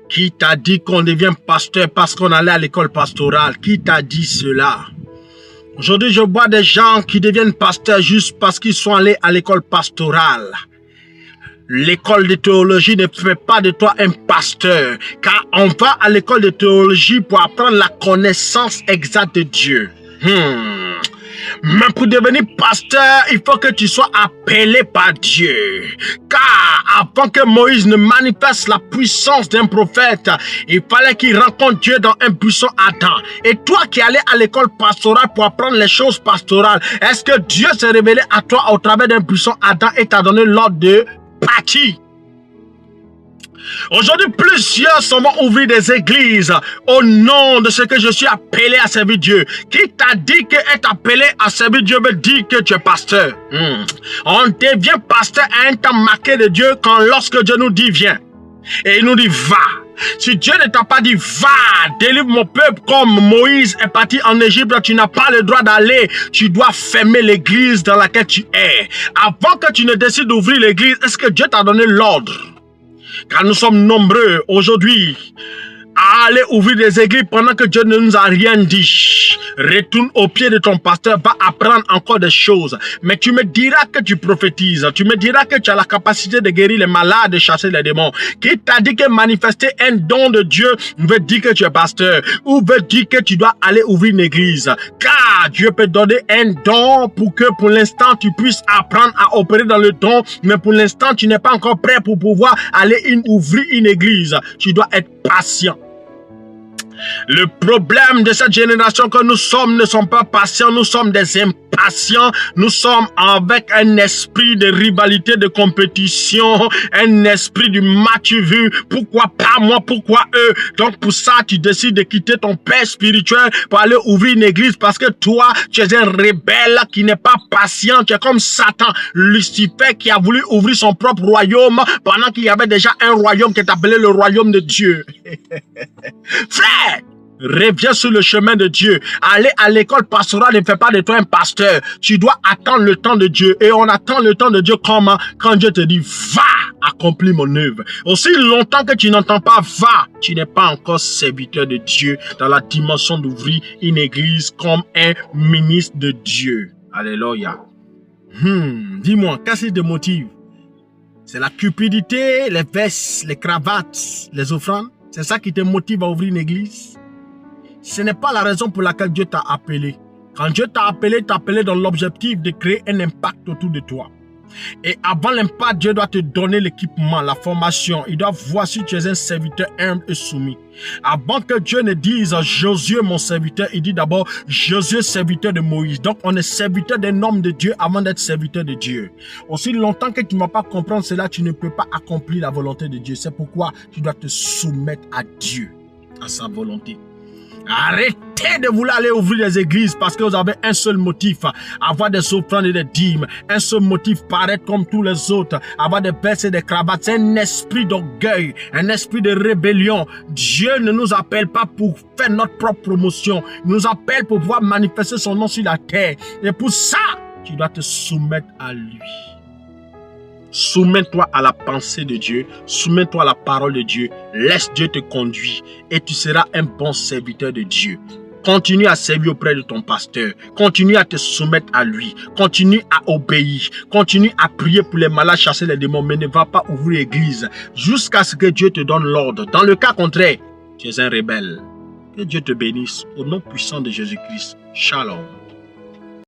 Qui t'a dit qu'on devient pasteur parce qu'on allait à l'école pastorale? Qui t'a dit cela? Aujourd'hui, je vois des gens qui deviennent pasteurs juste parce qu'ils sont allés à l'école pastorale. L'école de théologie ne fait pas de toi un pasteur, car on va à l'école de théologie pour apprendre la connaissance exacte de Dieu. Mais pour devenir pasteur, il faut que tu sois appelé par Dieu. Car avant que Moïse ne manifeste la puissance d'un prophète, il fallait qu'il rencontre Dieu dans un buisson Adam. Et toi qui allais à l'école pastorale pour apprendre les choses pastorales, est-ce que Dieu s'est révélé à toi au travers d'un buisson Adam et t'a donné l'ordre de partir? Aujourd'hui, plusieurs s'en vont ouvrir des églises au nom de ce que je suis appelé à servir Dieu. Qui t'a dit que être appelé à servir Dieu veut dire que tu es pasteur? On devient pasteur à un temps marqué de Dieu quand lorsque Dieu nous dit viens. Et il nous dit va. Si Dieu ne t'a pas dit va, délivre mon peuple comme Moïse est parti en Égypte, tu n'as pas le droit d'aller. Tu dois fermer l'église dans laquelle tu es. Avant que tu ne décides d'ouvrir l'église, est-ce que Dieu t'a donné l'ordre? Car nous sommes nombreux aujourd'hui à aller ouvrir des églises pendant que Dieu ne nous a rien dit. Retourne au pied de ton pasteur, va apprendre encore des choses. Mais tu me diras que tu prophétises, tu me diras que tu as la capacité de guérir les malades, de chasser les démons. Qui t'a dit que manifester un don de Dieu veut dire que tu es pasteur, ou veut dire que tu dois aller ouvrir une église? Car Dieu peut donner un don pour que pour l'instant tu puisses apprendre à opérer dans le don, mais pour l'instant tu n'es pas encore prêt pour pouvoir aller ouvrir une église. Tu dois être patient. Le problème de cette génération que nous sommes ne sont pas patients, nous sommes des impatients, nous sommes avec un esprit de rivalité, de compétition, un esprit du match vu, pourquoi pas moi, pourquoi eux? Donc pour ça, tu décides de quitter ton père spirituel pour aller ouvrir une église parce que toi, tu es un rebelle qui n'est pas patient, tu es comme Satan, Lucifer qui a voulu ouvrir son propre royaume pendant qu'il y avait déjà un royaume qui est appelé le royaume de Dieu. Frère, reviens sur le chemin de Dieu. Aller à l'école pastorale ne fait pas de toi un pasteur. Tu dois attendre le temps de Dieu. Et on attend le temps de Dieu comment? Quand Dieu te dit, va accomplir mon œuvre. Aussi longtemps que tu n'entends pas, va, tu n'es pas encore serviteur de Dieu dans la dimension d'ouvrir une église comme un ministre de Dieu. Alléluia. Dis-moi, qu'est-ce qui te motive? C'est la cupidité, les vestes, les cravates, les offrandes? C'est ça qui te motive à ouvrir une église? Ce n'est pas la raison pour laquelle Dieu t'a appelé. Quand Dieu t'a appelé dans l'objectif de créer un impact autour de toi. Et avant l'impact, Dieu doit te donner l'équipement, la formation. Il doit voir si tu es un serviteur humble et soumis. Avant que Dieu ne dise Josué mon serviteur, il dit d'abord Josué serviteur de Moïse. Donc on est serviteur d'un homme de Dieu avant d'être serviteur de Dieu. Aussi longtemps que tu ne vas pas comprendre cela, tu ne peux pas accomplir la volonté de Dieu. C'est pourquoi tu dois te soumettre à Dieu, à sa volonté. Arrêtez de vouloir aller ouvrir des églises parce que vous avez un seul motif, avoir des offrandes et des dîmes. Un seul motif, paraître comme tous les autres, avoir des vestes et des cravates. C'est un esprit d'orgueil, un esprit de rébellion. Dieu ne nous appelle pas pour faire notre propre promotion. Il nous appelle pour pouvoir manifester son nom sur la terre. Et pour ça, tu dois te soumettre à lui. Soumets-toi à la pensée de Dieu, soumets-toi à la parole de Dieu, laisse Dieu te conduire et tu seras un bon serviteur de Dieu. Continue à servir auprès de ton pasteur, continue à te soumettre à lui, continue à obéir, continue à prier pour les malades, chasser les démons, mais ne va pas ouvrir l'église jusqu'à ce que Dieu te donne l'ordre. Dans le cas contraire, tu es un rebelle. Que Dieu te bénisse au nom puissant de Jésus-Christ. Shalom.